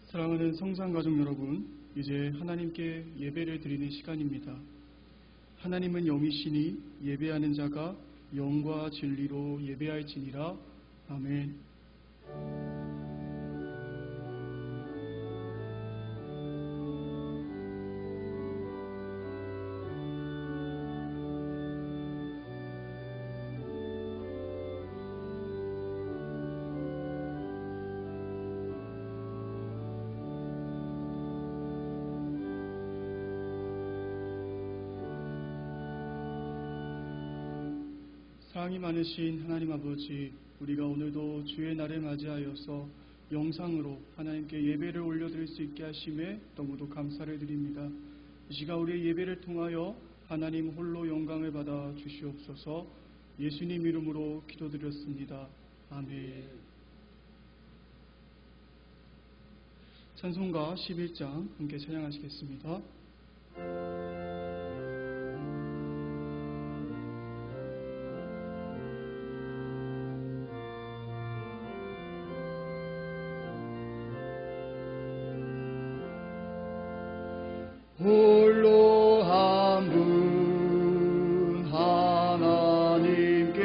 사랑하는 성산가족 여러분, 이제 하나님께 예배를 드리는 시간입니다. 하나님은 영이시니 예배하는 자가 영과 진리로 예배할지니라. 아멘. 사랑이 많으신 하나님 아버지, 우리가 오늘도 주의 날을 맞이하여서 영상으로 하나님께 예배를 올려드릴 수 있게 하심에 너무도 감사를 드립니다. 이 시간 우리의 예배를 통하여 하나님 홀로 영광을 받아 주시옵소서. 예수님 이름으로 기도드렸습니다. 아멘. 찬송가 11장 함께 찬양하시겠습니다. 홀로 한 분 하나님께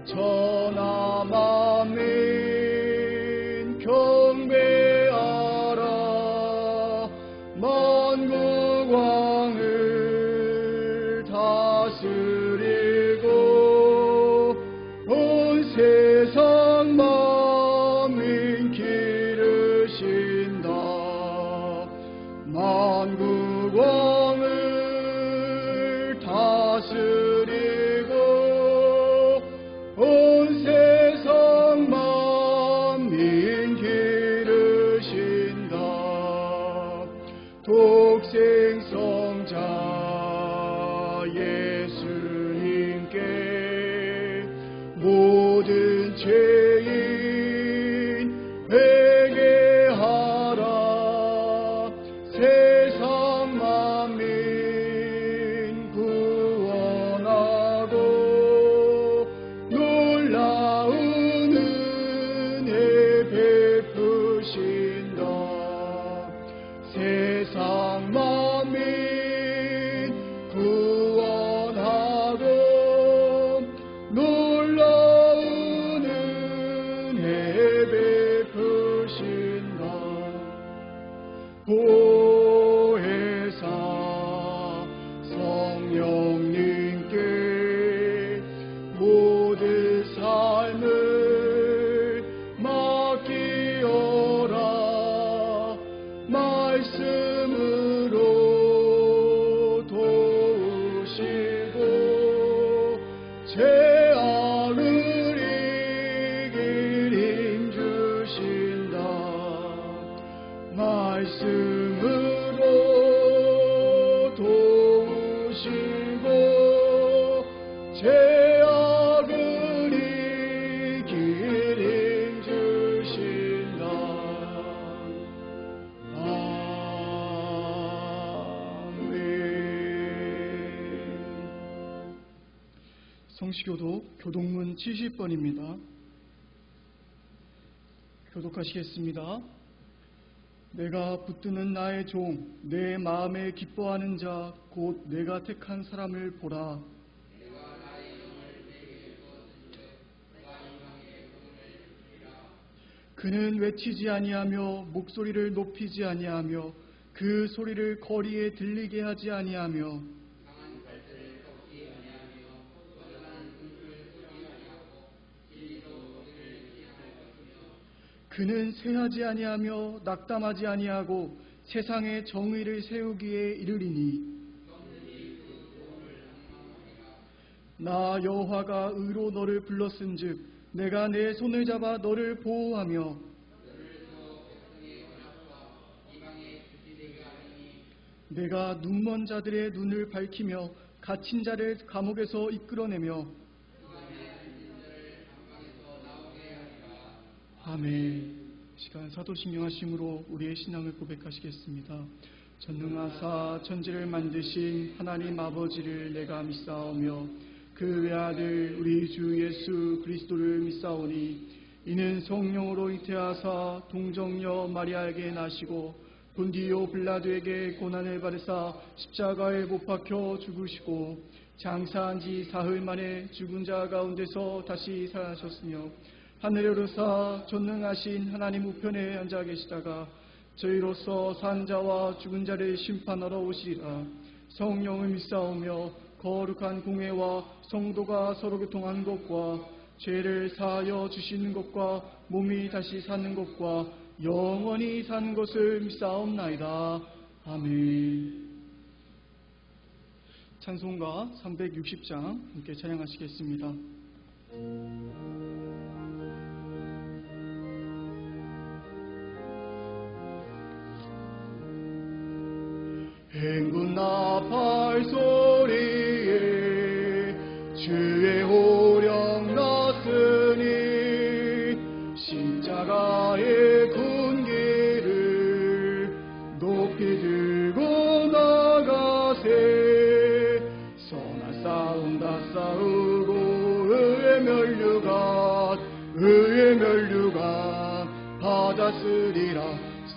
천하 만민 경배하라. 만국 왕을 다스리고 온 세상 만민 기르신다. 만국 왕을 다스리고 온 세상 만민 기르신다. 독생성자 예수님께 모든 죄인 회개하라. 세상 만민 구원하고 놀라운 은혜 베푸신다. 세상 만민 구원하고 놀라운 은혜 베푸신다. 보혜사 성령님께 모든 삶을 맡기어라. 말씀으로 도우시고 죄악을 이길 힘 주신다. 말씀으로 도우시고 죄악을 이길 힘 주신다. 아멘. 성시교독 교독문 70번입니다. 교독하시겠습니다. 내가 붙드는 나의 종, 내 마음에 기뻐하는 자, 곧 내가 택한 사람을 보라. 그는 외치지 아니하며 목소리를 높이지 아니하며 그 소리를 거리에 들리게 하지 아니하며 그는 쇠하지 아니하며 낙담하지 아니하고 세상에 정의를 세우기에 이르리니 나 여호와가 의로 너를 불렀은즉 내가 내 손을 잡아 너를 보호하며 내가 눈먼 자들의 눈을 밝히며 갇힌 자를 감옥에서 이끌어내며 아멘. 시간 사도신경 하심으로 우리의 신앙을 고백하시겠습니다. 전능하사 천지를 만드신 하나님 아버지를 내가 믿사오며 그 외아들 우리 주 예수 그리스도를 믿사오니 이는 성령으로 잉태하사 동정녀 마리아에게 나시고 본디오 빌라도에게 고난을 받으사 십자가에 못 박혀 죽으시고 장사한 지 사흘 만에 죽은 자 가운데서 다시 살아나셨으며 하늘에 오르사 전능하신 하나님 우편에 앉아 계시다가 저희로서 산 자와 죽은 자를 심판하러 오시리라. 성령을 믿사오며 거룩한 공회와 성도가 서로 교통하는 것과 죄를 사하여 주시는 것과 몸이 다시 사는 것과 영원히 사는 것을 믿사옵나이다. 아멘. 찬송가 360장 함께 찬양하시겠습니다. 행군 나팔 소리에 주의 호령 났으니 십자가의 군기를 높이 들고 나가세. 선한 싸움 다 싸우고 의의 면류관 받았으리라.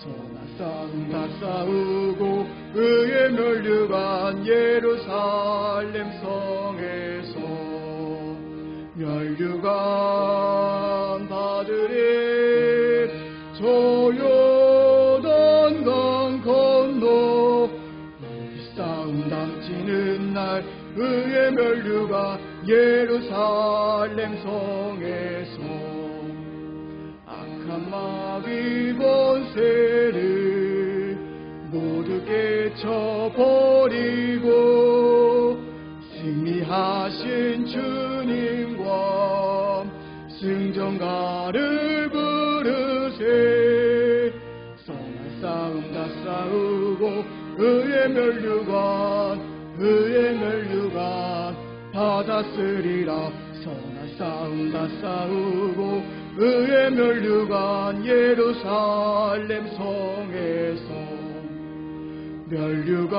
선한 싸움 다 싸우고 의의 면류관 예루살렘 성에서 면류관 받으리. 저 요단강 건너 우리 싸움 당치는 날 의의 면류관 예루살렘 성에서 악한 마귀 권세를 모두 깨쳐버리고 승리하신 주님과 승전가를 부르세. 선한 싸움 다 싸우고 의의 면류관 받았으리라. 선한 싸움 다 싸우고 의의 면류관 예루살렘 성에서 면류관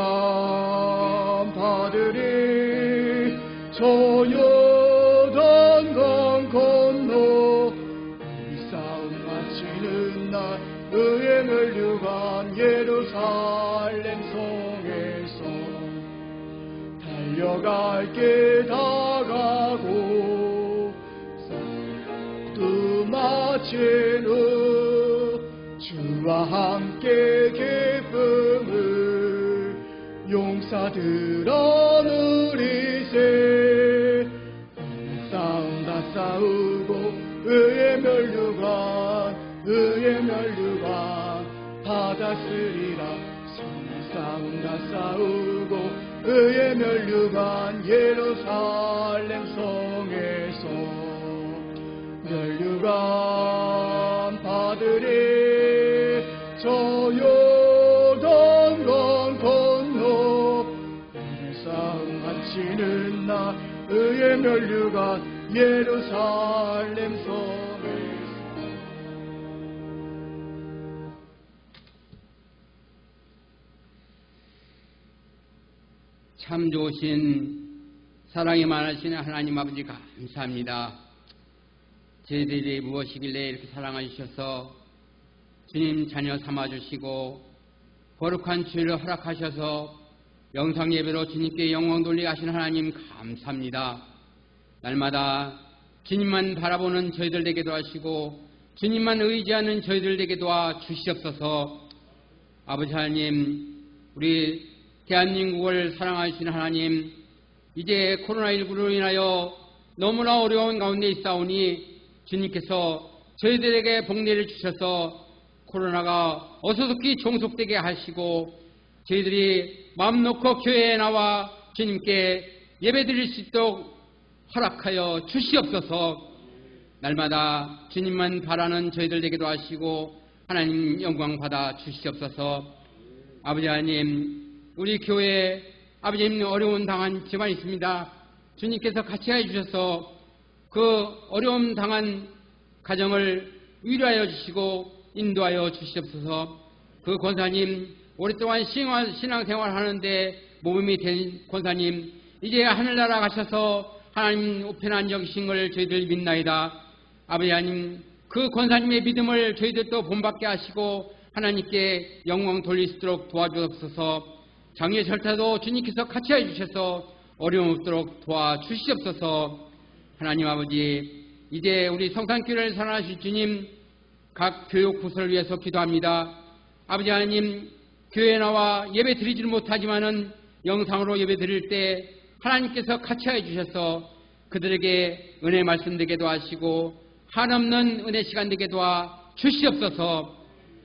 받으리. 저 요단강 건너 우리 싸움 마치는 날 의의 면류관 예루살렘 성에서 달려갈 길 다가고 싸움도 마친 후 주와 함께 기쁨을 용사들아 누리세. 싸움 다 싸우고 의의 면류관 받았으리라. 선한 싸움 다 싸우고 의의 면류관 예루살렘 성에서 면류관 받으리. 저 요단강 건너 우리 싸움 마치는 날 의의 면류관 예루살렘 성에서. 참 좋으신 사랑이 많으신 하나님 아버지 감사합니다. 저희들이 무엇이길래 이렇게 사랑하셔서 주님 자녀 삼아주시고 거룩한 주일을 허락하셔서 영상 예배로 주님께 영광 돌리게 하신 하나님 감사합니다. 날마다 주님만 바라보는 저희들에게도 하시고 주님만 의지하는 저희들에게 도와 주시옵소서. 아버지 하나님, 우리 대한민국을 사랑하시는 하나님, 이제 코로나19로 인하여 너무나 어려운 가운데 있사오니 주님께서 저희들에게 복리를 주셔서 코로나가 어서속히 종속되게 하시고 저희들이 마음 놓고 교회에 나와 주님께 예배드릴 수 있도록 허락하여 주시옵소서. 날마다 주님만 바라는 저희들에게도 하시고 하나님 영광 받아 주시옵소서. 아버지 하나님, 우리 교회에 아버지님 어려움 당한 집안이 있습니다. 주님께서 같이 해주셔서 그 어려움 당한 가정을 위로하여 주시고 인도하여 주시옵소서. 그 권사님, 오랫동안 신앙생활 하는데 모범이 된 권사님, 이제 하늘나라 가셔서 하나님 우편에 앉으신 걸 저희들 믿나이다. 아버지 하나님, 그 권사님의 믿음을 저희들도 본받게 하시고 하나님께 영광 돌릴 수 있도록 도와주옵소서. 장애 절차도 주님께서 같이 해주셔서 어려움 없도록 도와주시옵소서. 하나님 아버지, 이제 우리 성산교회를 사랑하실 주님, 각 교육 부서를 위해서 기도합니다. 아버지 하나님, 교회에 나와 예배 드리지는 못하지만은 영상으로 예배 드릴 때 하나님께서 같이 해주셔서 그들에게 은혜 말씀 되게도 하시고 한없는 은혜 시간 되게 도와 주시옵소서.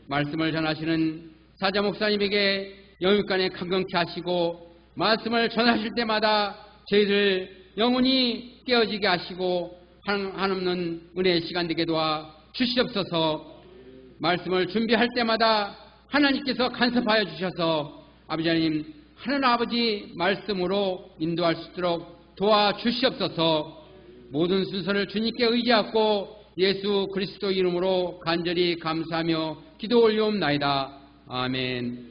말씀을 전하시는 사자 목사님에게 영육간에 강건케 하시고 말씀을 전하실 때마다 저희들 영혼이 깨어지게 하시고 한없는 은혜 시간 되게 도와 주시옵소서. 말씀을 준비할 때마다 하나님께서 간섭하여 주셔서 아버지 하나님, 하나님 아버지 말씀으로 인도할 수 있도록 도와주시옵소서. 모든 순서를 주님께 의지하고 예수 그리스도 이름으로 간절히 감사하며 기도 올리옵나이다. 아멘.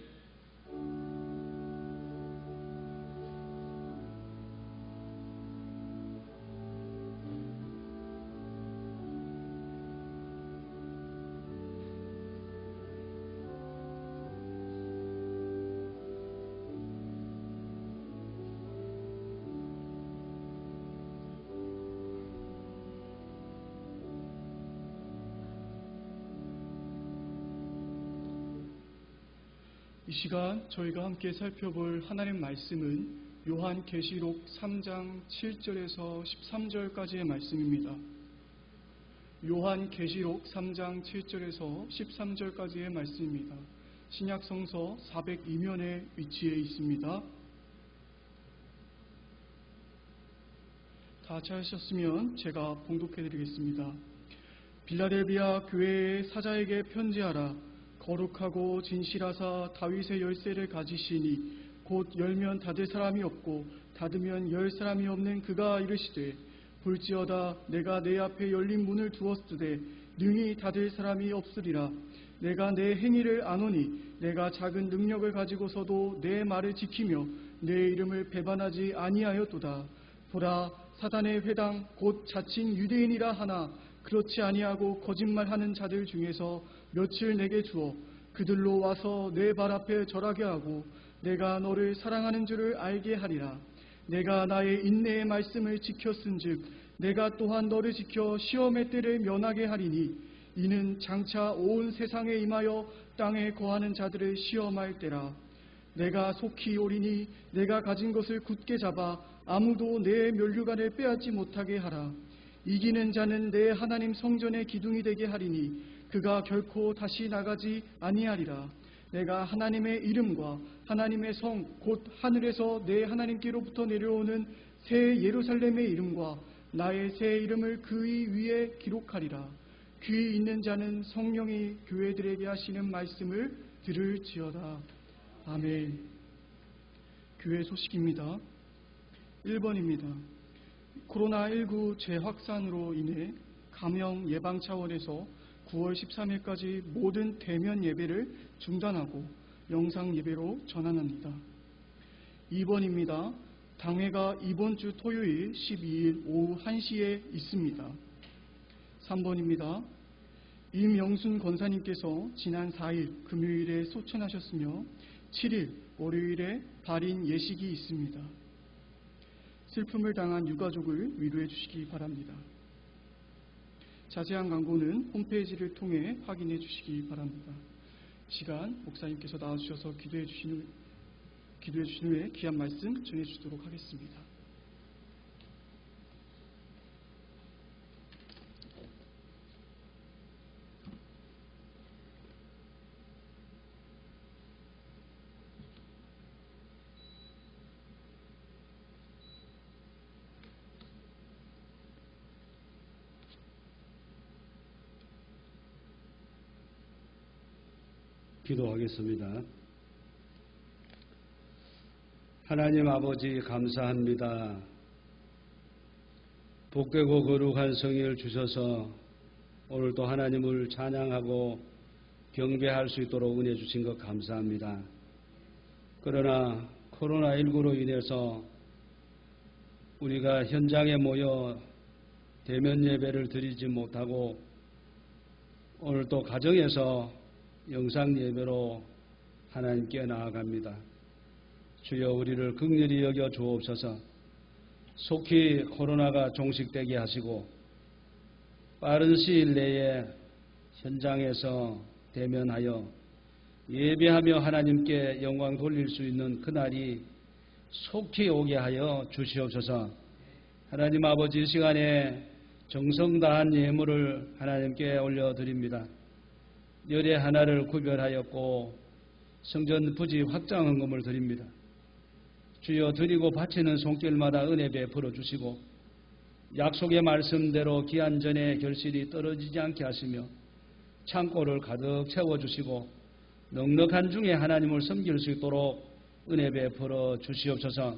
이 시간 저희가 함께 살펴볼 하나님 말씀은 요한계시록 3장 7절에서 13절까지의 말씀입니다. 요한계시록 3장 7절에서 13절까지의 말씀입니다. 신약성서 402면에 위치해 있습니다. 다 찾으셨으면 제가 봉독해 드리겠습니다. 빌라델비아 교회의 사자에게 편지하라. 거룩하고 진실하사 다윗의 열쇠를 가지시니 곧 열면 닫을 사람이 없고 닫으면 열 사람이 없는 그가 이르시되 볼지어다 내가 내 앞에 열린 문을 두었으되 능히 닫을 사람이 없으리라. 내가 내 행위를 아노니 내가 작은 능력을 가지고서도 내 말을 지키며 내 이름을 배반하지 아니하였도다. 보라, 사단의 회당 곧 자칭 유대인이라 하나 그렇지 아니하고 거짓말하는 자들 중에서 며칠 내게 주어 그들로 와서 내 발 앞에 절하게 하고 내가 너를 사랑하는 줄을 알게 하리라. 내가 나의 인내의 말씀을 지켰은즉 내가 또한 너를 지켜 시험의 때를 면하게 하리니 이는 장차 온 세상에 임하여 땅에 거하는 자들을 시험할 때라. 내가 속히 오리니 내가 가진 것을 굳게 잡아 아무도 내 면류관을 빼앗지 못하게 하라. 이기는 자는 내 하나님 성전의 기둥이 되게 하리니 그가 결코 다시 나가지 아니하리라. 내가 하나님의 이름과 하나님의 성 곧 하늘에서 내 하나님께로부터 내려오는 새 예루살렘의 이름과 나의 새 이름을 그의 위에 기록하리라. 귀 있는 자는 성령이 교회들에게 하시는 말씀을 들을지어다. 아멘. 교회 소식입니다. 1번입니다. 코로나19 재확산으로 인해 감염 예방 차원에서 9월 13일까지 모든 대면 예배를 중단하고 영상 예배로 전환합니다. 2번입니다. 당회가 이번 주 토요일 12일 오후 1시에 있습니다. 3번입니다. 임영순 권사님께서 지난 4일 금요일에 소천하셨으며 7일 월요일에 발인 예식이 있습니다. 슬픔을 당한 유가족을 위로해 주시기 바랍니다. 자세한 광고는 홈페이지를 통해 확인해 주시기 바랍니다. 시간 목사님께서 나와주셔서 기도해 주신 후에 귀한 말씀 전해 주도록 하겠습니다. 기도하겠습니다. 하나님 아버지 감사합니다. 복되고 거룩한 성령을 주셔서 오늘도 하나님을 찬양하고 경배할 수 있도록 은혜 주신 것 감사합니다. 그러나 코로나19로 인해서 우리가 현장에 모여 대면 예배를 드리지 못하고 오늘 또 가정에서 영상 예배로 하나님께 나아갑니다. 주여 우리를 긍휼히 여겨 주옵소서. 속히 코로나가 종식되게 하시고 빠른 시일 내에 현장에서 대면하여 예배하며 하나님께 영광 돌릴 수 있는 그날이 속히 오게 하여 주시옵소서. 하나님 아버지, 이 시간에 정성 다한 예물을 하나님께 올려드립니다. 열의 하나를 구별하였고 성전 부지 확장 헌금을 드립니다. 주여, 드리고 바치는 손길마다 은혜 베풀어 주시고 약속의 말씀대로 기한 전에 결실이 떨어지지 않게 하시며 창고를 가득 채워주시고 넉넉한 중에 하나님을 섬길 수 있도록 은혜 베풀어 주시옵소서.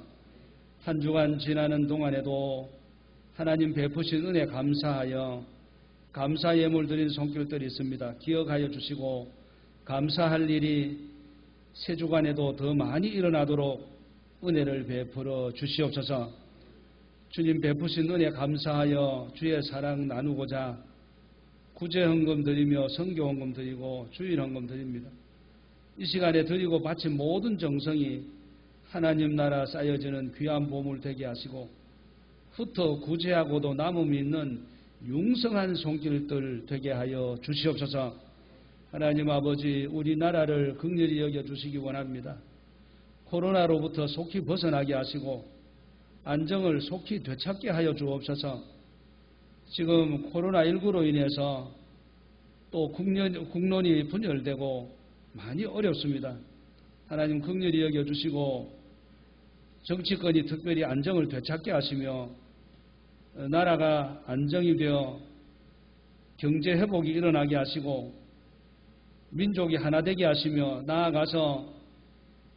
한 주간 지나는 동안에도 하나님 베푸신 은혜 감사하여 감사 예물 드린 손길들이 있습니다. 기억하여 주시고 감사할 일이 새 주간에도 더 많이 일어나도록 은혜를 베풀어 주시옵소서. 주님 베푸신 은혜 감사하여 주의 사랑 나누고자 구제 헌금 드리며 성교 헌금 드리고 주일 헌금 드립니다. 이 시간에 드리고 바친 모든 정성이 하나님 나라 쌓여지는 귀한 보물 되게 하시고 흩어 구제하고도 남음이 있는 융성한 손길들 되게 하여 주시옵소서. 하나님 아버지, 우리나라를 긍휼히 여겨주시기 원합니다. 코로나로부터 속히 벗어나게 하시고 안정을 속히 되찾게 하여 주옵소서. 지금 코로나19로 인해서 또 국론이 분열되고 많이 어렵습니다. 하나님 긍휼히 여겨주시고 정치권이 특별히 안정을 되찾게 하시며 나라가 안정이 되어 경제 회복이 일어나게 하시고 민족이 하나 되게 하시며 나아가서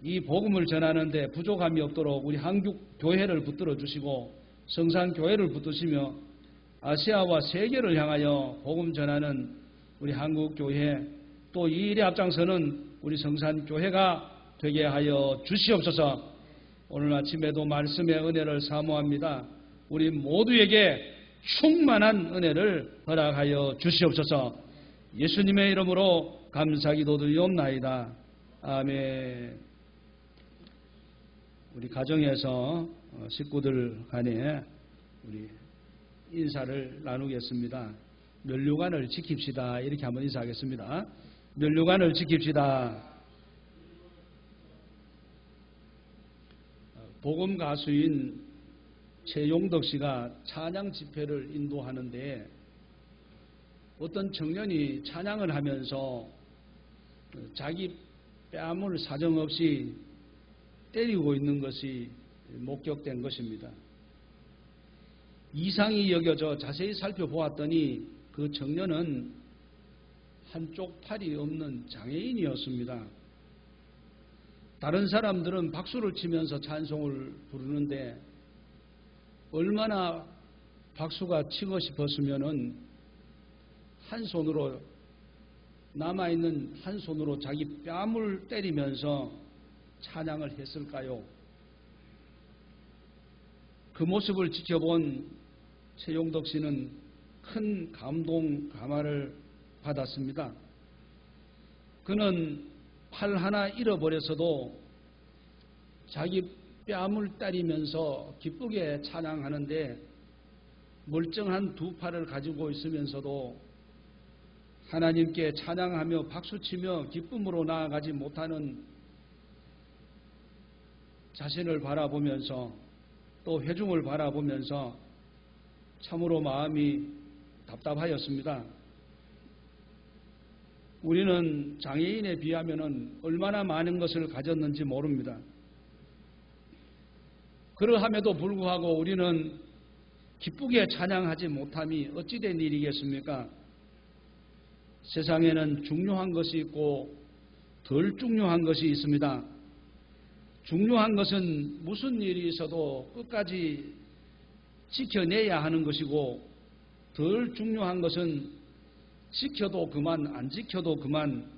이 복음을 전하는데 부족함이 없도록 우리 한국 교회를 붙들어 주시고 성산교회를 붙드시며 아시아와 세계를 향하여 복음 전하는 우리 한국교회 또 이 일에 앞장서는 우리 성산교회가 되게 하여 주시옵소서. 오늘 아침에도 말씀의 은혜를 사모합니다. 우리 모두에게 충만한 은혜를 허락하여 주시옵소서. 예수님의 이름으로 감사기도 드리옵나이다. 아멘. 우리 가정에서 식구들 간에 우리 인사를 나누겠습니다. 면류관을 지킵시다. 이렇게 한번 인사하겠습니다. 면류관을 지킵시다. 복음 가수인 최용덕 씨가 찬양 집회를 인도하는데 어떤 청년이 찬양을 하면서 자기 뺨을 사정없이 때리고 있는 것이 목격된 것입니다. 이상이 여겨져 자세히 살펴보았더니 그 청년은 한쪽 팔이 없는 장애인이었습니다. 다른 사람들은 박수를 치면서 찬송을 부르는데 얼마나 박수가 치고 싶었으면은 한 손으로 남아있는 한 손으로 자기 뺨을 때리면서 찬양을 했을까요? 그 모습을 지켜본 최용덕 씨는 큰 감동, 감화를 받았습니다. 그는 팔 하나 잃어버려서도 자기 뺨을 때리면서 기쁘게 찬양하는데 멀쩡한 두 팔을 가지고 있으면서도 하나님께 찬양하며 박수치며 기쁨으로 나아가지 못하는 자신을 바라보면서 또 회중을 바라보면서 참으로 마음이 답답하였습니다. 우리는 장애인에 비하면 얼마나 많은 것을 가졌는지 모릅니다. 그러함에도 불구하고 우리는 기쁘게 찬양하지 못함이 어찌된 일이겠습니까? 세상에는 중요한 것이 있고 덜 중요한 것이 있습니다. 중요한 것은 무슨 일이 있어도 끝까지 지켜내야 하는 것이고 덜 중요한 것은 지켜도 그만 안 지켜도 그만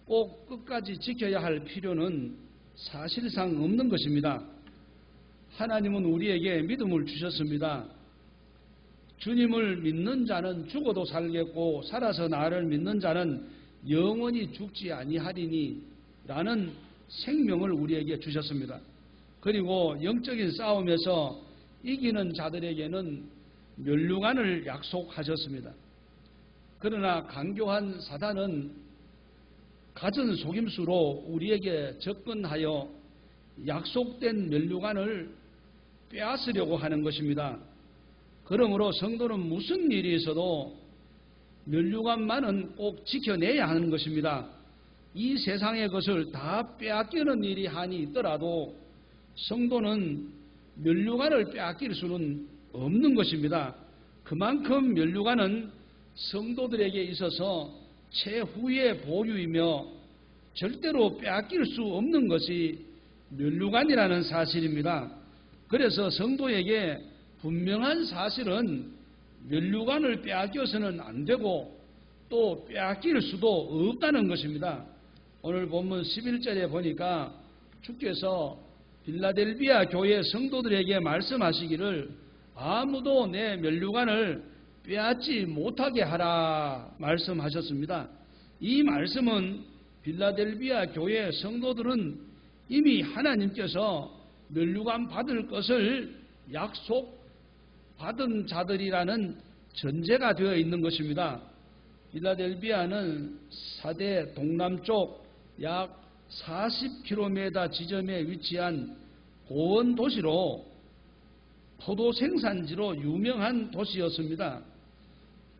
꼭 끝까지 지켜야 할 필요는 사실상 없는 것입니다. 하나님은 우리에게 믿음을 주셨습니다. 주님을 믿는 자는 죽어도 살겠고 살아서 나를 믿는 자는 영원히 죽지 아니하리니 라는 생명을 우리에게 주셨습니다. 그리고 영적인 싸움에서 이기는 자들에게는 멸류관을 약속하셨습니다. 그러나 강교한 사단은 갖은 속임수로 우리에게 접근하여 약속된 멸류관을 빼앗으려고 하는 것입니다. 그러므로 성도는 무슨 일이 있어도 멸류관만은 꼭 지켜내야 하는 것입니다. 이 세상의 것을 다 빼앗기는 일이 한이 있더라도 성도는 멸류관을 빼앗길 수는 없는 것입니다. 그만큼 멸류관은 성도들에게 있어서 최후의 보류이며 절대로 빼앗길 수 없는 것이 멸류관이라는 사실입니다. 그래서 성도에게 분명한 사실은 멸류관을 빼앗겨서는 안 되고 또 빼앗길 수도 없다는 것입니다. 오늘 본문 11절에 보니까 주께서 빌라델비아 교회 성도들에게 말씀하시기를 아무도 내 멸류관을 빼앗지 못하게 하라 말씀하셨습니다. 이 말씀은 빌라델비아 교회 성도들은 이미 하나님께서 멸류관 받을 것을 약속받은 자들이라는 전제가 되어 있는 것입니다. 빌라델비아는 사대 동남쪽 약 40km 지점에 위치한 고원 도시로 포도 생산지로 유명한 도시였습니다.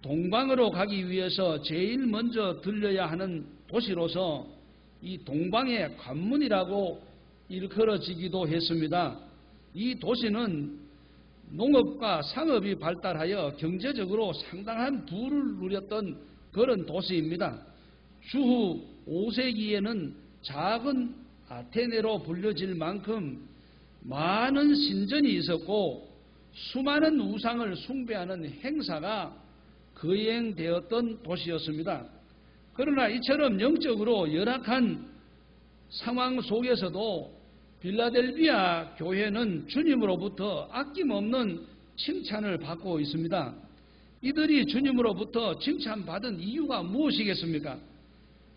동방으로 가기 위해서 제일 먼저 들려야 하는 도시로서 이 동방의 관문이라고 일컬어지기도 했습니다. 이 도시는 농업과 상업이 발달하여 경제적으로 상당한 부를 누렸던 그런 도시입니다. 주후 5세기에는 작은 아테네로 불려질 만큼 많은 신전이 있었고 수많은 우상을 숭배하는 행사가 거행되었던 도시였습니다. 그러나 이처럼 영적으로 열악한 상황 속에서도 빌라델비아 교회는 주님으로부터 아낌없는 칭찬을 받고 있습니다. 이들이 주님으로부터 칭찬받은 이유가 무엇이겠습니까?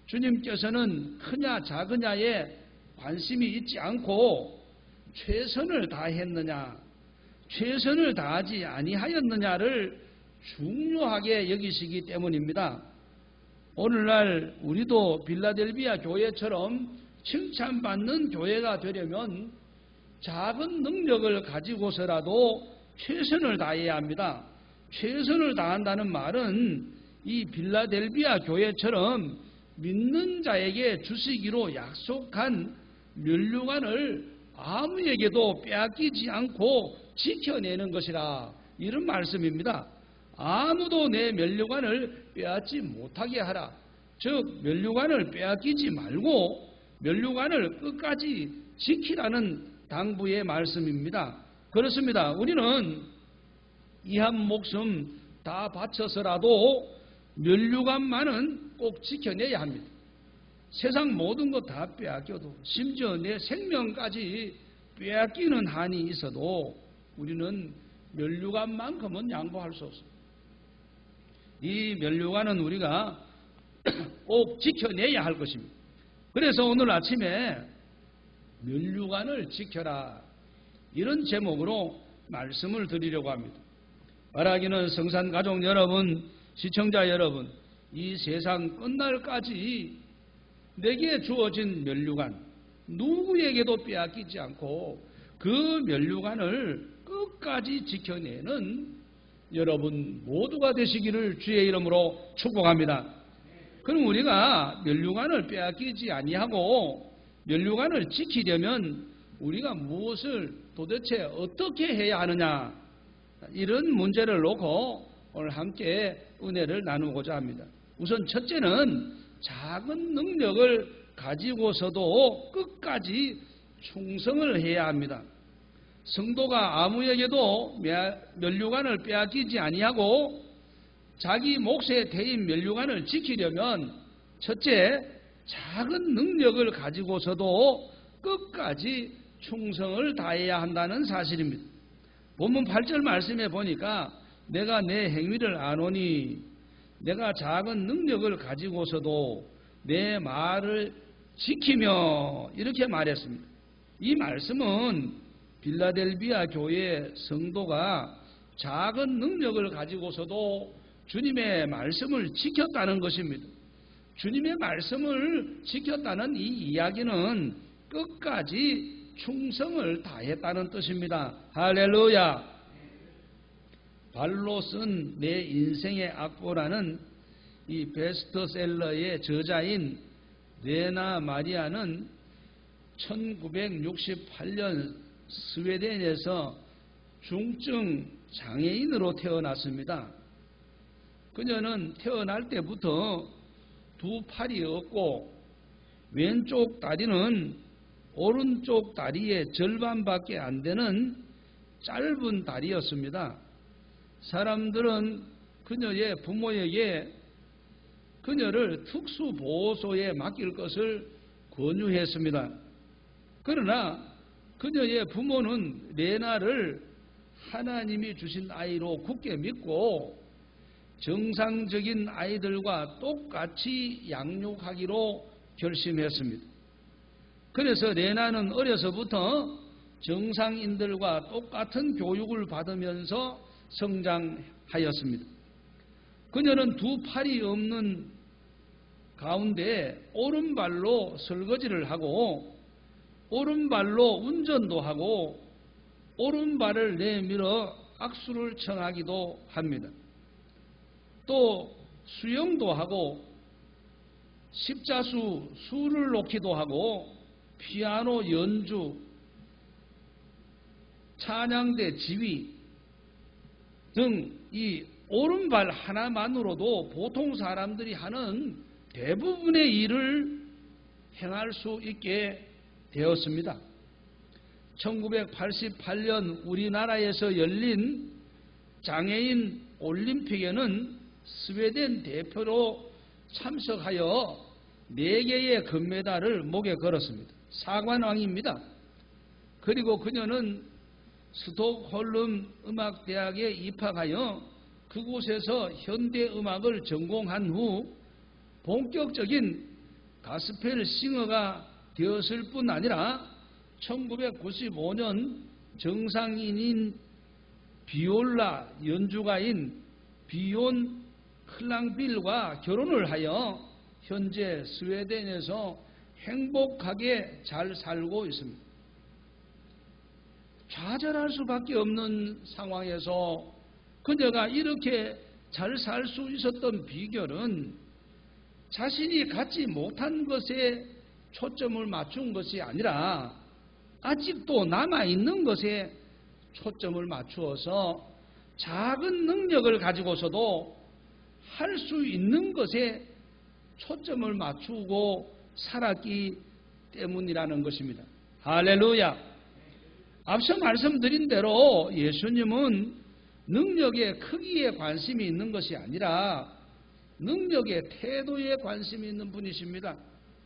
주님께서는 크냐 작으냐에 관심이 있지 않고 최선을 다했느냐, 최선을 다하지 아니하였느냐를 중요하게 여기시기 때문입니다. 오늘날 우리도 빌라델비아 교회처럼 칭찬받는 교회가 되려면 작은 능력을 가지고서라도 최선을 다해야 합니다. 최선을 다한다는 말은 이 빌라델비아 교회처럼 믿는 자에게 주시기로 약속한 멸류관을 아무에게도 빼앗기지 않고 지켜내는 것이라, 이런 말씀입니다. 아무도 내 멸류관을 빼앗지 못하게 하라. 즉 멸류관을 빼앗기지 말고 멸류관을 끝까지 지키라는 당부의 말씀입니다. 그렇습니다. 우리는 이 한 목숨 다 바쳐서라도 멸류관만은 꼭 지켜내야 합니다. 세상 모든 것 다 빼앗겨도, 심지어 내 생명까지 빼앗기는 한이 있어도 우리는 멸류관만큼은 양보할 수 없습니다. 이 멸류관은 우리가 꼭 지켜내야 할 것입니다. 그래서 오늘 아침에 멸류관을 지켜라, 이런 제목으로 말씀을 드리려고 합니다. 바라기는 성산 가족 여러분, 시청자 여러분, 이 세상 끝날까지 내게 주어진 멸류관, 누구에게도 빼앗기지 않고 그 멸류관을 끝까지 지켜내는 여러분 모두가 되시기를 주의 이름으로 축복합니다. 그럼 우리가 멸류관을 빼앗기지 아니하고 멸류관을 지키려면 우리가 무엇을 도대체 어떻게 해야 하느냐, 이런 문제를 놓고 오늘 함께 은혜를 나누고자 합니다. 우선 첫째는 작은 능력을 가지고서도 끝까지 충성을 해야 합니다. 성도가 아무에게도 멸류관을 빼앗기지 아니하고 자기 몫에 대인 멸류관을 지키려면 첫째, 작은 능력을 가지고서도 끝까지 충성을 다해야 한다는 사실입니다. 본문 8절 말씀에 보니까 내가 내 행위를 아노니 내가 작은 능력을 가지고서도 내 말을 지키며 이렇게 말했습니다. 이 말씀은 빌라델비아 교회 성도가 작은 능력을 가지고서도 주님의 말씀을 지켰다는 것입니다. 주님의 말씀을 지켰다는 이 이야기는 끝까지 충성을 다했다는 뜻입니다. 할렐루야. 발로 쓴 내 인생의 악보라는 이 베스트셀러의 저자인 레나 마리아는 1968년 스웨덴에서 중증 장애인으로 태어났습니다. 그녀는 태어날 때부터 두 팔이 없고 왼쪽 다리는 오른쪽 다리의 절반밖에 안 되는 짧은 다리였습니다. 사람들은 그녀의 부모에게 그녀를 특수보호소에 맡길 것을 권유했습니다. 그러나 그녀의 부모는 레나를 하나님이 주신 아이로 굳게 믿고 정상적인 아이들과 똑같이 양육하기로 결심했습니다. 그래서 레나는 어려서부터 정상인들과 똑같은 교육을 받으면서 성장하였습니다. 그녀는 두 팔이 없는 가운데 오른발로 설거지를 하고 오른발로 운전도 하고 오른발을 내밀어 악수를 청하기도 합니다. 또 수영도 하고 십자수 수를 놓기도 하고 피아노 연주, 찬양대 지휘 등 이 오른발 하나만으로도 보통 사람들이 하는 대부분의 일을 행할 수 있게 되었습니다. 1988년 우리나라에서 열린 장애인 올림픽에는 스웨덴 대표로 참석하여 4개의 금메달을 목에 걸었습니다. 사관왕입니다. 그리고 그녀는 스톡홀름 음악대학에 입학하여 그곳에서 현대음악을 전공한 후 본격적인 가스펠 싱어가 되었을 뿐 아니라 1995년 정상인인 비올라 연주가인 비온 클랑빌과 결혼을 하여 현재 스웨덴에서 행복하게 잘 살고 있습니다. 좌절할 수밖에 없는 상황에서 그녀가 이렇게 잘 살 수 있었던 비결은 자신이 갖지 못한 것에 초점을 맞춘 것이 아니라 아직도 남아있는 것에 초점을 맞추어서 작은 능력을 가지고서도 할 수 있는 것에 초점을 맞추고 살았기 때문이라는 것입니다. 할렐루야. 앞서 말씀드린 대로 예수님은 능력의 크기에 관심이 있는 것이 아니라 능력의 태도에 관심이 있는 분이십니다.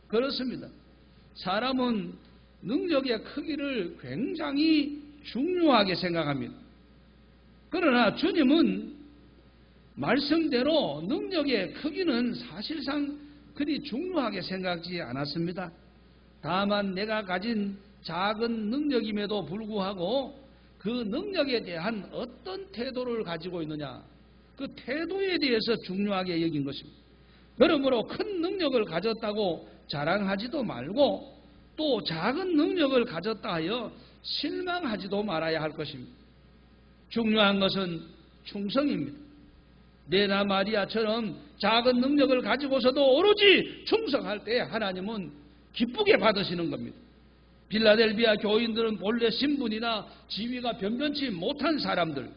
그렇습니다. 사람은 능력의 크기를 굉장히 중요하게 생각합니다. 그러나 주님은 말씀대로 능력의 크기는 사실상 그리 중요하게 생각하지 않았습니다. 다만 내가 가진 작은 능력임에도 불구하고 그 능력에 대한 어떤 태도를 가지고 있느냐, 그 태도에 대해서 중요하게 여긴 것입니다. 그러므로 큰 능력을 가졌다고 자랑하지도 말고 또 작은 능력을 가졌다 하여 실망하지도 말아야 할 것입니다. 중요한 것은 충성입니다. 레나 마리아처럼 작은 능력을 가지고서도 오로지 충성할 때 하나님은 기쁘게 받으시는 겁니다. 빌라델비아 교인들은 본래 신분이나 지위가 변변치 못한 사람들,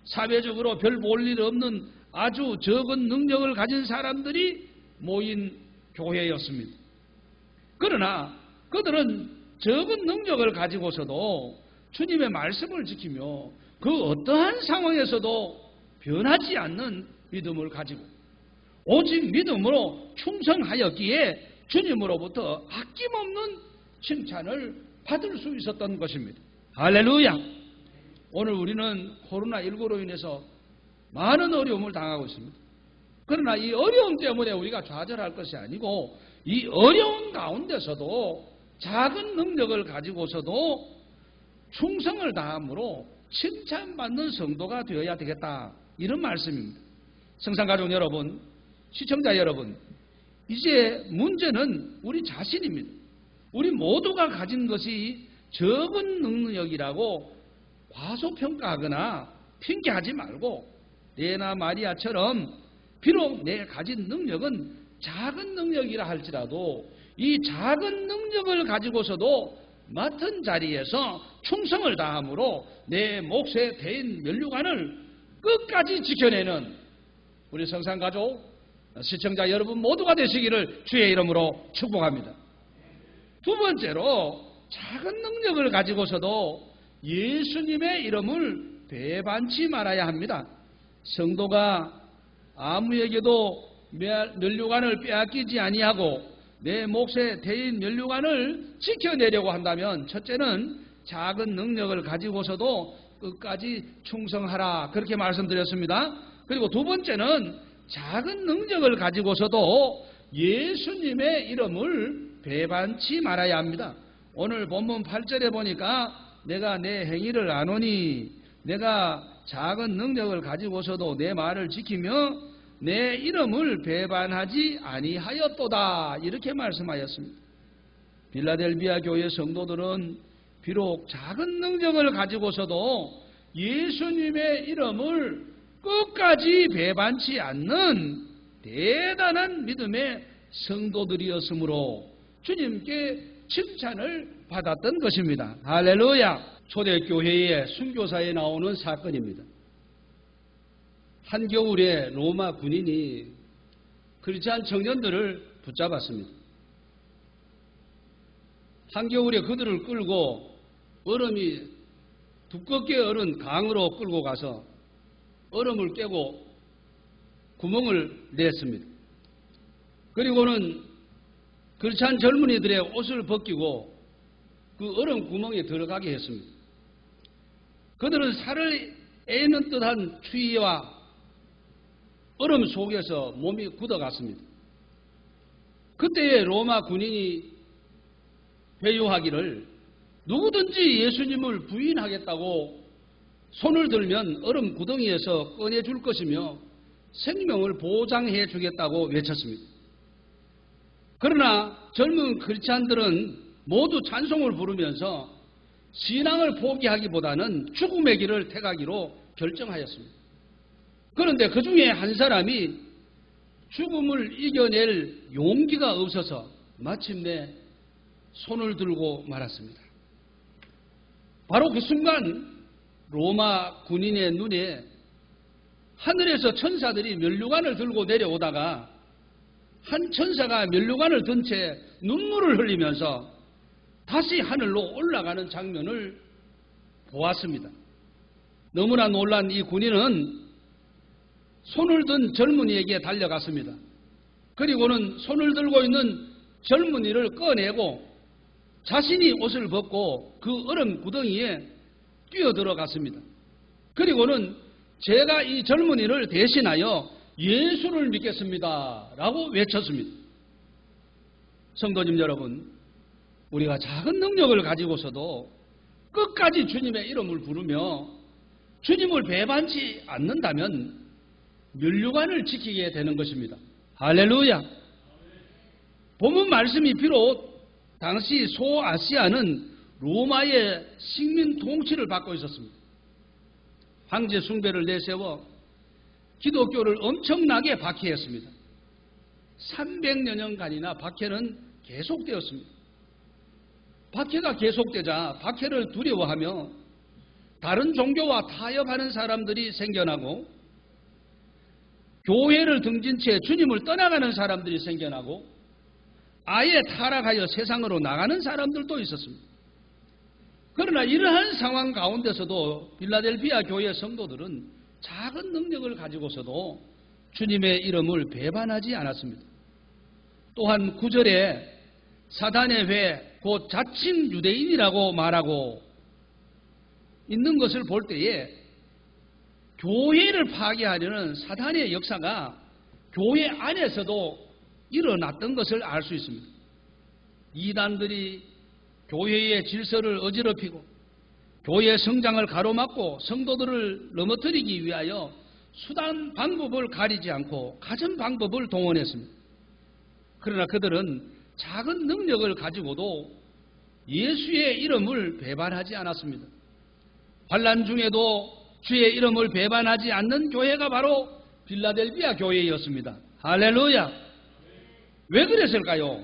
사회적으로 별 볼 일 없는 아주 적은 능력을 가진 사람들이 모인 교회였습니다. 그러나 그들은 적은 능력을 가지고서도 주님의 말씀을 지키며 그 어떠한 상황에서도 변하지 않는 믿음을 가지고 오직 믿음으로 충성하였기에 주님으로부터 아낌없는 칭찬을 받을 수 있었던 것입니다. 할렐루야. 오늘 우리는 코로나19로 인해서 많은 어려움을 당하고 있습니다. 그러나 이 어려움 때문에 우리가 좌절할 것이 아니고 이 어려운 가운데서도 작은 능력을 가지고서도 충성을 다함으로 칭찬받는 성도가 되어야 되겠다. 이런 말씀입니다. 성산가족 여러분, 시청자 여러분, 이제 문제는 우리 자신입니다. 우리 모두가 가진 것이 적은 능력이라고 과소평가하거나 핑계하지 말고 레나 마리아처럼 비록 내 가진 능력은 작은 능력이라 할지라도 이 작은 능력을 가지고서도 맡은 자리에서 충성을 다함으로 내 몫의 대인 면류관을 끝까지 지켜내는 우리 성산가족 시청자 여러분 모두가 되시기를 주의 이름으로 축복합니다. 두 번째로 작은 능력을 가지고서도 예수님의 이름을 배반치 말아야 합니다. 성도가 아무에게도 면류관을 빼앗기지 아니하고 내 몫의 대인 면류관을 지켜내려고 한다면 첫째는 작은 능력을 가지고서도 끝까지 충성하라 그렇게 말씀드렸습니다. 그리고 두 번째는 작은 능력을 가지고서도 예수님의 이름을 배반치 말아야 합니다. 오늘 본문 8절에 보니까 내가 내 행위를 아노니 내가 작은 능력을 가지고서도 내 말을 지키며 내 이름을 배반하지 아니하였도다 이렇게 말씀하였습니다. 빌라델비아 교회 성도들은 비록 작은 능력을 가지고서도 예수님의 이름을 끝까지 배반치 않는 대단한 믿음의 성도들이었으므로 주님께 칭찬을 받았던 것입니다. 할렐루야. 초대교회의 순교사에 나오는 사건입니다. 한겨울에 로마 군인이 크리스찬 청년들을 붙잡았습니다. 한겨울에 그들을 끌고 얼음이 두껍게 얼은 강으로 끌고 가서 얼음을 깨고 구멍을 냈습니다. 그리고는 크리스찬 젊은이들의 옷을 벗기고 그 얼음 구멍에 들어가게 했습니다. 그들은 살을 애는 듯한 추위와 얼음 속에서 몸이 굳어갔습니다. 그때에 로마 군인이 회유하기를 누구든지 예수님을 부인하겠다고 손을 들면 얼음 구덩이에서 꺼내줄 것이며 생명을 보장해 주겠다고 외쳤습니다. 그러나 젊은 크리스찬들은 모두 찬송을 부르면서 신앙을 포기하기보다는 죽음의 길을 택하기로 결정하였습니다. 그런데 그 중에 한 사람이 죽음을 이겨낼 용기가 없어서 마침내 손을 들고 말았습니다. 바로 그 순간 로마 군인의 눈에 하늘에서 천사들이 면류관을 들고 내려오다가 한 천사가 면류관을 든 채 눈물을 흘리면서 다시 하늘로 올라가는 장면을 보았습니다. 너무나 놀란 이 군인은 손을 든 젊은이에게 달려갔습니다. 그리고는 손을 들고 있는 젊은이를 꺼내고 자신이 옷을 벗고 그 얼음 구덩이에 뛰어들어갔습니다. 그리고는 제가 이 젊은이를 대신하여 예수를 믿겠습니다 라고 외쳤습니다. 성도님 여러분, 우리가 작은 능력을 가지고서도 끝까지 주님의 이름을 부르며 주님을 배반치 않는다면 면류관을 지키게 되는 것입니다. 할렐루야. 본문 말씀이 비록 당시 소아시아는 로마의 식민 통치를 받고 있었습니다. 황제 숭배를 내세워 기독교를 엄청나게 박해했습니다. 300여 년간이나 박해는 계속되었습니다. 박해가 계속되자 박해를 두려워하며 다른 종교와 타협하는 사람들이 생겨나고 교회를 등진 채 주님을 떠나가는 사람들이 생겨나고 아예 타락하여 세상으로 나가는 사람들도 있었습니다. 그러나 이러한 상황 가운데서도 빌라델비아 교회 성도들은 작은 능력을 가지고서도 주님의 이름을 배반하지 않았습니다. 또한 9절에 사단의 회, 곧 자칭 유대인이라고 말하고 있는 것을 볼 때에 교회를 파괴하려는 사단의 역사가 교회 안에서도 일어났던 것을 알 수 있습니다. 이단들이 교회의 질서를 어지럽히고 교회의 성장을 가로막고 성도들을 넘어뜨리기 위하여 수단 방법을 가리지 않고 가진 방법을 동원했습니다. 그러나 그들은 작은 능력을 가지고도 예수의 이름을 배반하지 않았습니다. 환난 중에도 주의 이름을 배반하지 않는 교회가 바로 빌라델비아 교회였습니다. 할렐루야! 왜 그랬을까요?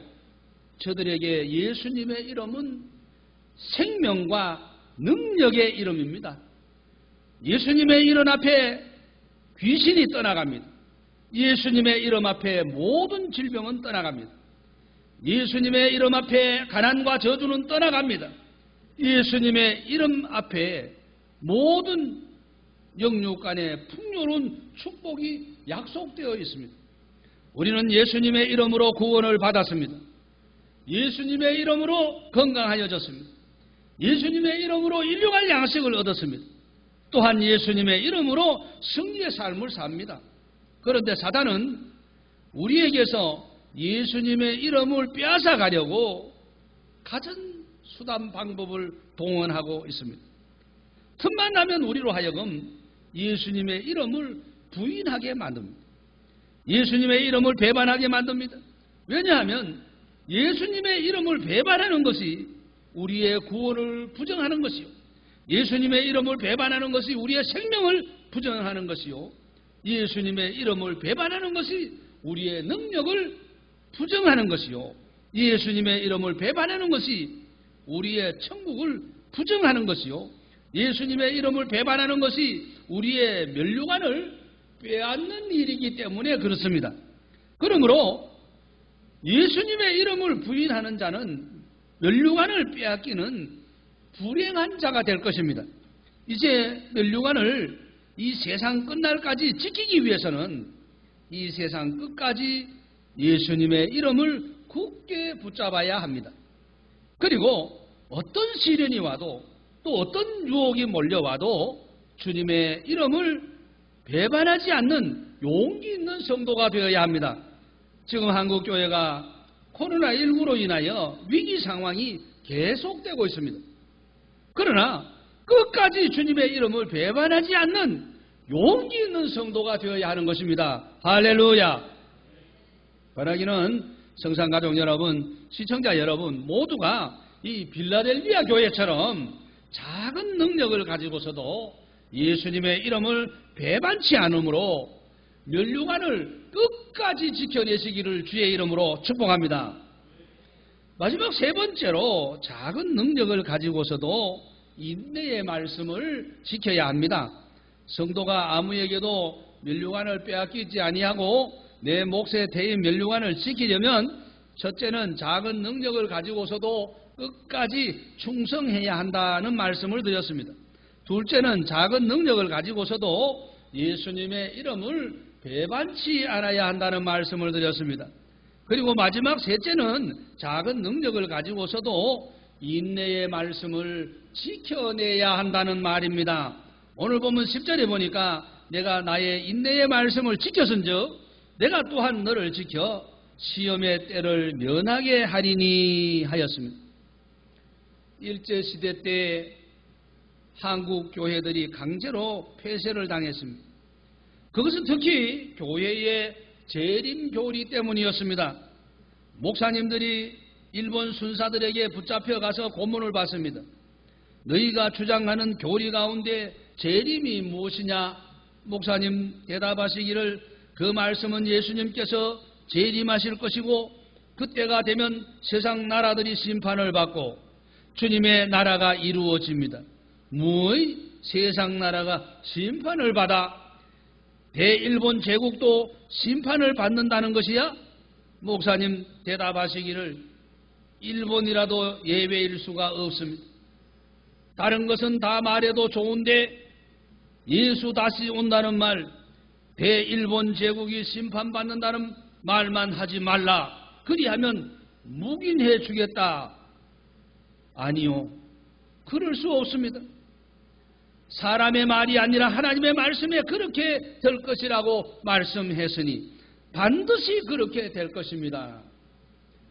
저들에게 예수님의 이름은 생명과 능력의 이름입니다. 예수님의 이름 앞에 귀신이 떠나갑니다. 예수님의 이름 앞에 모든 질병은 떠나갑니다. 예수님의 이름 앞에 가난과 저주는 떠나갑니다. 예수님의 이름 앞에 모든 영육 간의 풍요로운 축복이 약속되어 있습니다. 우리는 예수님의 이름으로 구원을 받았습니다. 예수님의 이름으로 건강하여졌습니다. 예수님의 이름으로 일용할 양식을 얻었습니다. 또한 예수님의 이름으로 승리의 삶을 삽니다. 그런데 사단은 우리에게서 예수님의 이름을 빼앗아 가려고 가진 수단 방법을 동원하고 있습니다. 틈만 나면 우리로 하여금 예수님의 이름을 부인하게 만듭니다. 예수님의 이름을 배반하게 만듭니다. 왜냐하면 예수님의 이름을 배반하는 것이 우리의 구원을 부정하는 것이요, 예수님의 이름을 배반하는 것이 우리의 생명을 부정하는 것이요, 예수님의 이름을 배반하는 것이 우리의 능력을 부정하는 것이요, 예수님의 이름을 배반하는 것이 우리의 천국을 부정하는 것이요, 예수님의 이름을 배반하는 것이 우리의 면류관을 빼앗는 일이기 때문에 그렇습니다. 그러므로 예수님의 이름을 부인하는 자는 면류관을 빼앗기는 불행한 자가 될 것입니다. 이제 면류관을 이 세상 끝날까지 지키기 위해서는 이 세상 끝까지 예수님의 이름을 굳게 붙잡아야 합니다. 그리고 어떤 시련이 와도 또 어떤 유혹이 몰려와도 주님의 이름을 배반하지 않는 용기 있는 성도가 되어야 합니다. 지금 한국교회가 코로나19로 인하여 위기 상황이 계속되고 있습니다. 그러나 끝까지 주님의 이름을 배반하지 않는 용기 있는 성도가 되어야 하는 것입니다. 할렐루야! 바라기는 성산가족 여러분, 시청자 여러분 모두가 이 빌라델비아 교회처럼 작은 능력을 가지고서도 예수님의 이름을 배반치 않으므로 면류관을 끝까지 지켜내시기를 주의 이름으로 축복합니다. 마지막 세 번째로 작은 능력을 가지고서도 인내의 말씀을 지켜야 합니다. 성도가 아무에게도 면류관을 빼앗기지 아니하고 내 몫에 대인 면류관을 지키려면 첫째는 작은 능력을 가지고서도 끝까지 충성해야 한다는 말씀을 드렸습니다. 둘째는 작은 능력을 가지고서도 예수님의 이름을 배반치 않아야 한다는 말씀을 드렸습니다. 그리고 마지막 셋째는 작은 능력을 가지고서도 인내의 말씀을 지켜내야 한다는 말입니다. 오늘 보면 10절에 보니까 내가 나의 인내의 말씀을 지켰은즉 내가 또한 너를 지켜 시험의 때를 면하게 하리니 하였습니다. 일제시대 때 한국 교회들이 강제로 폐쇄를 당했습니다. 그것은 특히 교회의 재림 교리 때문이었습니다. 목사님들이 일본 순사들에게 붙잡혀 가서 고문을 받습니다. 너희가 주장하는 교리 가운데 재림이 무엇이냐? 목사님 대답하시기를 그 말씀은 예수님께서 재림하실 것이고 그때가 되면 세상 나라들이 심판을 받고 주님의 나라가 이루어집니다. 무의 세상 나라가 심판을 받아 대일본 제국도 심판을 받는다는 것이야? 목사님 대답하시기를 일본이라도 예외일 수가 없습니다. 다른 것은 다 말해도 좋은데 예수 다시 온다는 말, 대일본 제국이 심판받는다는 말만 하지 말라. 그리하면 묵인해 주겠다. 아니요. 그럴 수 없습니다. 사람의 말이 아니라 하나님의 말씀에 그렇게 될 것이라고 말씀했으니 반드시 그렇게 될 것입니다.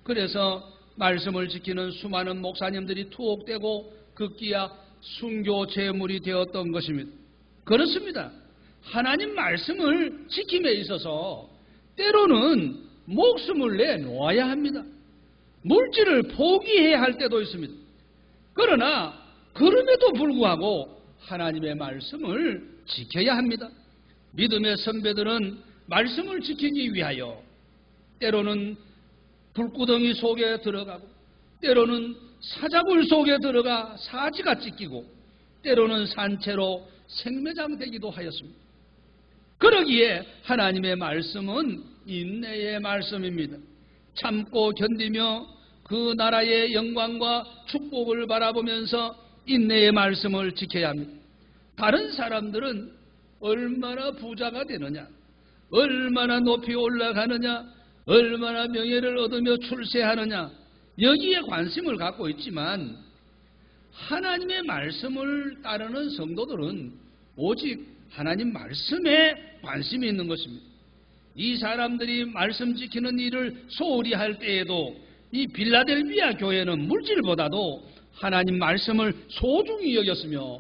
그래서 말씀을 지키는 수많은 목사님들이 투옥되고 급기야 순교 제물이 되었던 것입니다. 그렇습니다. 하나님 말씀을 지킴에 있어서 때로는 목숨을 내놓아야 합니다. 물질을 포기해야 할 때도 있습니다. 그러나 그럼에도 불구하고 하나님의 말씀을 지켜야 합니다. 믿음의 선배들은 말씀을 지키기 위하여 때로는 불구덩이 속에 들어가고 때로는 사자굴 속에 들어가 사지가 찢기고 때로는 산채로 생매장되기도 하였습니다. 그러기에 하나님의 말씀은 인내의 말씀입니다. 참고 견디며 그 나라의 영광과 축복을 바라보면서 인내의 말씀을 지켜야 합니다. 다른 사람들은 얼마나 부자가 되느냐, 얼마나 높이 올라가느냐, 얼마나 명예를 얻으며 출세하느냐, 여기에 관심을 갖고 있지만 하나님의 말씀을 따르는 성도들은 오직 하나님 말씀에 관심이 있는 것입니다. 이 사람들이 말씀 지키는 일을 소홀히 할 때에도 이 빌라델비아 교회는 물질보다도 하나님 말씀을 소중히 여겼으며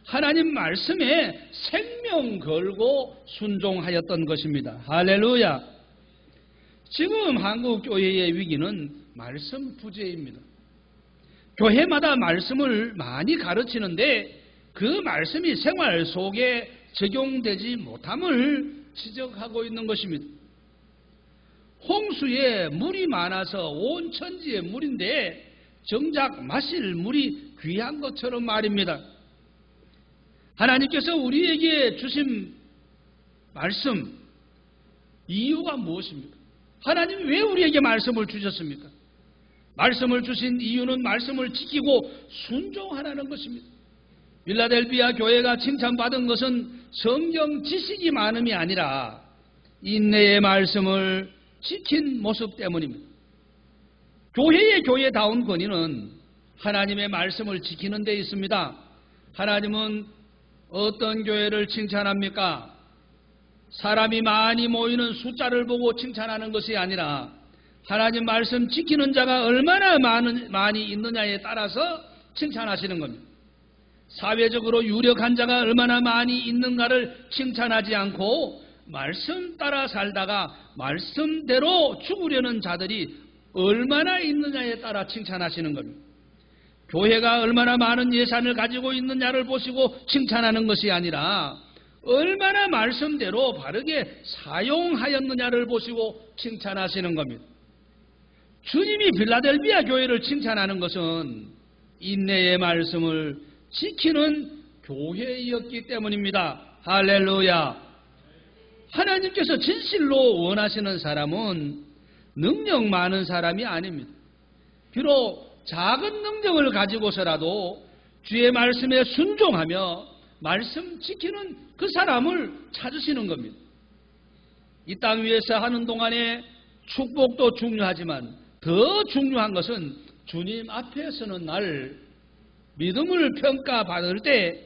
하나님 말씀에 생명 걸고 순종하였던 것입니다. 할렐루야. 지금 한국 교회의 위기는 말씀 부재입니다. 교회마다 말씀을 많이 가르치는데 그 말씀이 생활 속에 적용되지 못함을 지적하고 있는 것입니다. 홍수에 물이 많아서 온 천지에 물인데 정작 마실 물이 귀한 것처럼 말입니다. 하나님께서 우리에게 주신 말씀, 이유가 무엇입니까? 하나님이 왜 우리에게 말씀을 주셨습니까? 말씀을 주신 이유는 말씀을 지키고 순종하라는 것입니다. 빌라델비아 교회가 칭찬받은 것은 성경 지식이 많음이 아니라 인내의 말씀을 지킨 모습 때문입니다. 교회의 교회다운 권위는 하나님의 말씀을 지키는 데 있습니다. 하나님은 어떤 교회를 칭찬합니까? 사람이 많이 모이는 숫자를 보고 칭찬하는 것이 아니라 하나님 말씀 지키는 자가 얼마나 많이 있느냐에 따라서 칭찬하시는 겁니다. 사회적으로 유력한 자가 얼마나 많이 있는가를 칭찬하지 않고 말씀 따라 살다가 말씀대로 죽으려는 자들이 얼마나 있느냐에 따라 칭찬하시는 겁니다. 교회가 얼마나 많은 예산을 가지고 있느냐를 보시고 칭찬하는 것이 아니라 얼마나 말씀대로 바르게 사용하였느냐를 보시고 칭찬하시는 겁니다. 주님이 빌라델비아 교회를 칭찬하는 것은 인내의 말씀을 지키는 교회였기 때문입니다. 할렐루야. 하나님께서 진실로 원하시는 사람은 능력 많은 사람이 아닙니다. 비록 작은 능력을 가지고서라도 주의 말씀에 순종하며 말씀 지키는 그 사람을 찾으시는 겁니다. 이 땅 위에서 하는 동안에 축복도 중요하지만 더 중요한 것은 주님 앞에 서는 날 믿음을 평가받을 때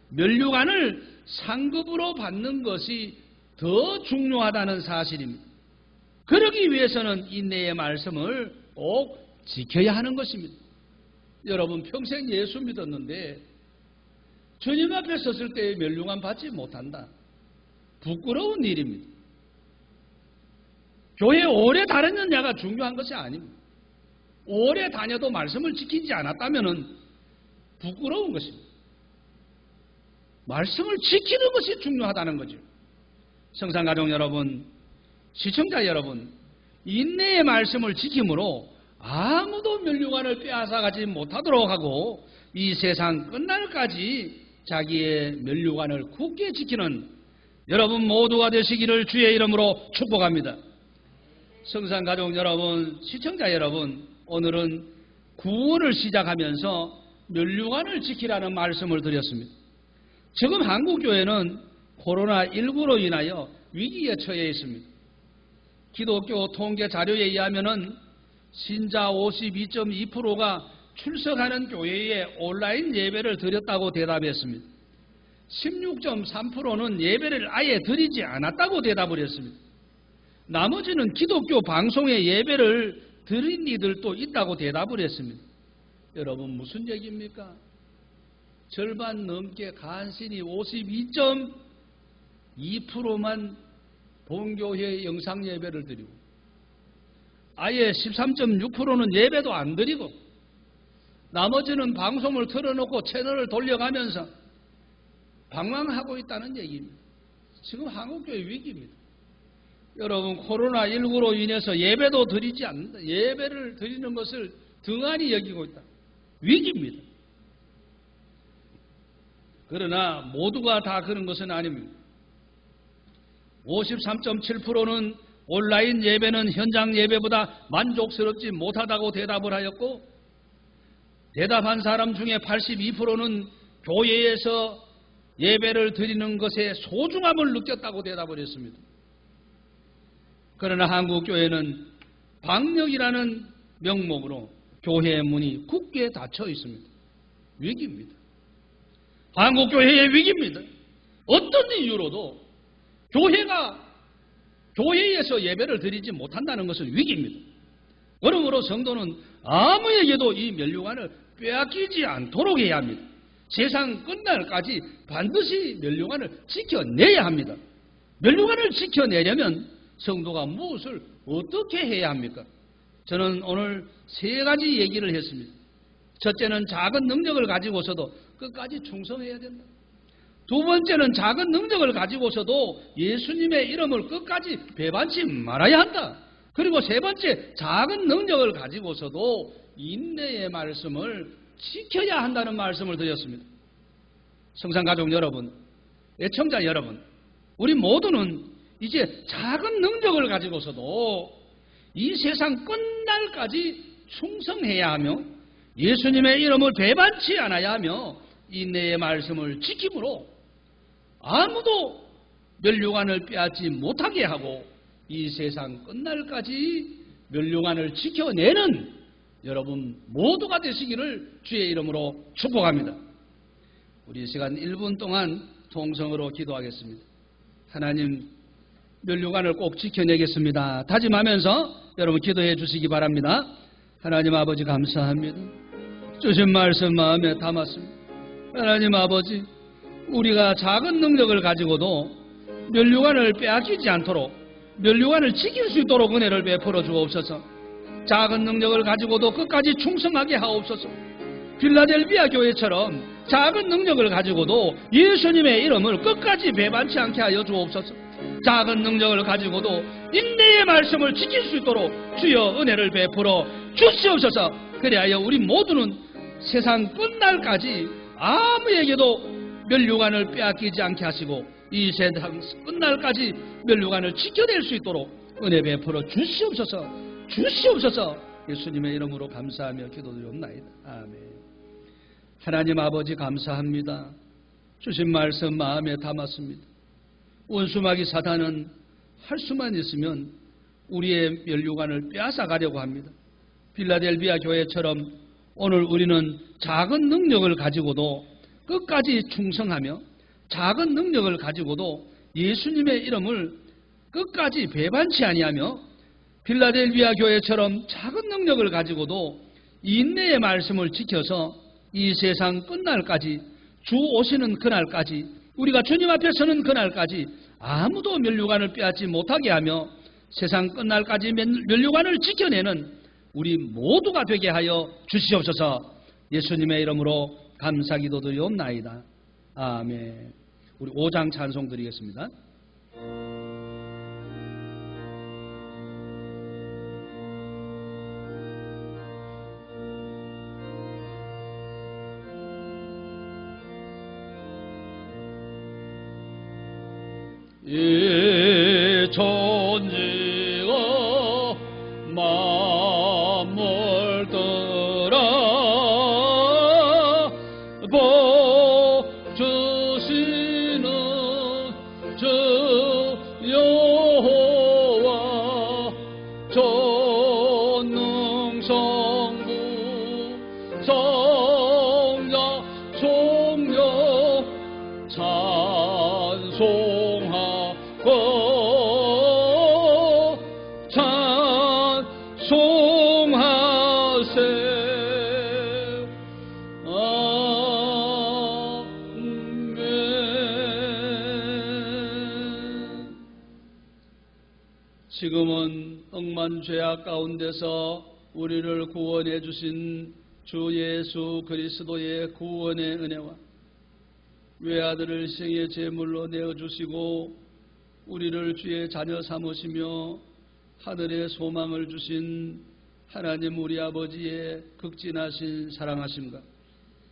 면류관을 상급으로 받는 것이 더 중요하다는 사실입니다. 그러기 위해서는 인내의 말씀을 꼭 지켜야 하는 것입니다. 여러분 평생 예수 믿었는데 주님 앞에 섰을 때 면류관 받지 못한다. 부끄러운 일입니다. 교회 오래 다녔느냐가 중요한 것이 아닙니다. 오래 다녀도 말씀을 지키지 않았다면 부끄러운 것입니다. 말씀을 지키는 것이 중요하다는 거죠. 성산가족 여러분, 시청자 여러분, 인내의 말씀을 지킴으로 아무도 면류관을 빼앗아가지 못하도록 하고 이 세상 끝날까지 자기의 면류관을 굳게 지키는 여러분 모두가 되시기를 주의 이름으로 축복합니다. 성산가족 여러분, 시청자 여러분, 오늘은 구원을 시작하면서 면류관을 지키라는 말씀을 드렸습니다. 지금 한국교회는 코로나19로 인하여 위기에 처해 있습니다. 기독교 통계 자료에 의하면 신자 52.2%가 출석하는 교회에 온라인 예배를 드렸다고 대답했습니다. 16.3%는 예배를 아예 드리지 않았다고 대답을 했습니다. 나머지는 기독교 방송에 예배를 드린 이들도 있다고 대답을 했습니다. 여러분 무슨 얘기입니까? 절반 넘게 간신히 52.2%만 본교회 영상 예배를 드리고 아예 13.6%는 예배도 안 드리고 나머지는 방송을 틀어놓고 채널을 돌려가면서 방황하고 있다는 얘기입니다. 지금 한국교회 위기입니다. 여러분 코로나19로 인해서 예배도 드리지 않는다. 예배를 드리는 것을 등한히 여기고 있다. 위기입니다. 그러나 모두가 다 그런 것은 아닙니다. 53.7%는 온라인 예배는 현장 예배보다 만족스럽지 못하다고 대답을 하였고 대답한 사람 중에 82%는 교회에서 예배를 드리는 것에 소중함을 느꼈다고 대답을 했습니다. 그러나 한국교회는 방역이라는 명목으로 교회의 문이 굳게 닫혀 있습니다. 위기입니다. 한국교회의 위기입니다. 어떤 이유로도 교회에서 예배를 드리지 못한다는 것은 위기입니다. 그러므로 성도는 아무에게도 이 면류관을 빼앗기지 않도록 해야 합니다. 세상 끝날까지 반드시 면류관을 지켜내야 합니다. 면류관을 지켜내려면 성도가 무엇을 어떻게 해야 합니까? 저는 오늘 세 가지 얘기를 했습니다. 첫째는 작은 능력을 가지고서도 끝까지 충성해야 된다. 두 번째는 작은 능력을 가지고서도 예수님의 이름을 끝까지 배반치 말아야 한다. 그리고 세 번째, 작은 능력을 가지고서도 인내의 말씀을 지켜야 한다는 말씀을 드렸습니다. 성산가족 여러분, 애청자 여러분, 우리 모두는 이제 작은 능력을 가지고서도 이 세상 끝날까지 충성해야 하며 예수님의 이름을 배반치 않아야 하며 인내의 말씀을 지킴으로 아무도 면류관을 빼앗지 못하게 하고 이 세상 끝날까지 면류관을 지켜내는 여러분 모두가 되시기를 주의 이름으로 축복합니다. 우리 시간 1분 동안 통성으로 기도하겠습니다. 하나님, 면류관을 꼭 지켜내겠습니다. 다짐하면서 여러분 기도해 주시기 바랍니다. 하나님 아버지 감사합니다. 주신 말씀 마음에 담았습니다. 하나님 아버지, 우리가 작은 능력을 가지고도 면류관을 빼앗기지 않도록 면류관을 지킬 수 있도록 은혜를 베풀어 주옵소서. 작은 능력을 가지고도 끝까지 충성하게 하옵소서. 필라델비아 교회처럼 작은 능력을 가지고도 예수님의 이름을 끝까지 배반치 않게 하여 주옵소서. 작은 능력을 가지고도 인내의 말씀을 지킬 수 있도록 주여 은혜를 베풀어 주시옵소서. 그리하여 우리 모두는 세상 끝날까지 아무에게도 면류관을 빼앗기지 않게 하시고 이 세상 끝날까지 면류관을 지켜낼 수 있도록 은혜 베풀어 주시옵소서. 주시옵소서. 예수님의 이름으로 감사하며 기도드리옵나이다. 아멘. 하나님 아버지 감사합니다. 주신 말씀 마음에 담았습니다. 원수마귀 사탄은 할 수만 있으면 우리의 면류관을 빼앗아 가려고 합니다. 필라델비아 교회처럼 오늘 우리는 작은 능력을 가지고도 끝까지 충성하며 작은 능력을 가지고도 예수님의 이름을 끝까지 배반치 아니하며 필라델비아 교회처럼 작은 능력을 가지고도 인내의 말씀을 지켜서 이 세상 끝날까지 주 오시는 그날까지 우리가 주님 앞에 서는 그날까지 아무도 면류관을 빼앗지 못하게 하며 세상 끝날까지 면류관을 지켜내는 우리 모두가 되게 하여 주시옵소서. 예수님의 이름으로 감사기도 드리옵나이다. 아멘. 우리 5장 찬송 드리겠습니다. 이 존재가 만물 떠라 보주시는 주 여호와 전능성부 성자 총력 지금은 억만 죄악 가운데서 우리를 구원해 주신 주 예수 그리스도의 구원의 은혜와 외아들을 생의 제물로 내어주시고 우리를 주의 자녀 삼으시며 하늘의 소망을 주신 하나님 우리 아버지의 극진하신 사랑하심과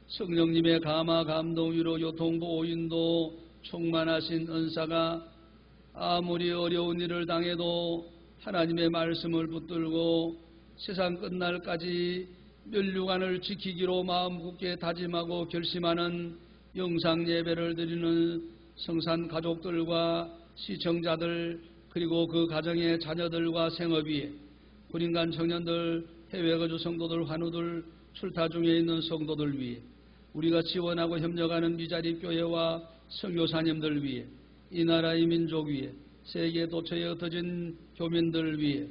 성령님의 감화 감동 위로 요통보 오인도 충만하신 은사가 아무리 어려운 일을 당해도 하나님의 말씀을 붙들고 세상 끝날까지 멸류관을 지키기로 마음 굳게 다짐하고 결심하는 영상 예배를 드리는 성산 가족들과 시청자들 그리고 그 가정의 자녀들과 생업 위에 군인간 청년들, 해외 거주 성도들, 환우들, 출타 중에 있는 성도들 위에 우리가 지원하고 협력하는 미자립 교회와 선교사님들 위에 이 나라의 민족 위에 세계 도처에 흩어진 교민들 위에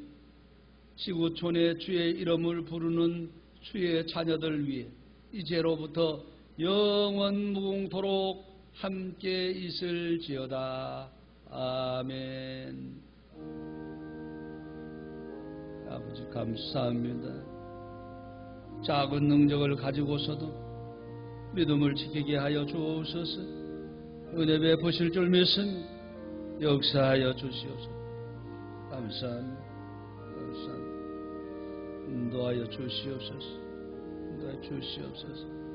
지구촌에 주의 이름을 부르는 주의 자녀들 위해 이제로부터 영원 무궁토록 함께 있을지어다. 아멘. 아버지 감사합니다. 작은 능력을 가지고서도 믿음을 지키게 하여 주옵소서. 은혜 베푸실 줄 믿습니다. 역사하여 주시옵소서. 감사합니다. 감사합니다. 인도하여 주시옵소서. 인도하여 주시옵소서.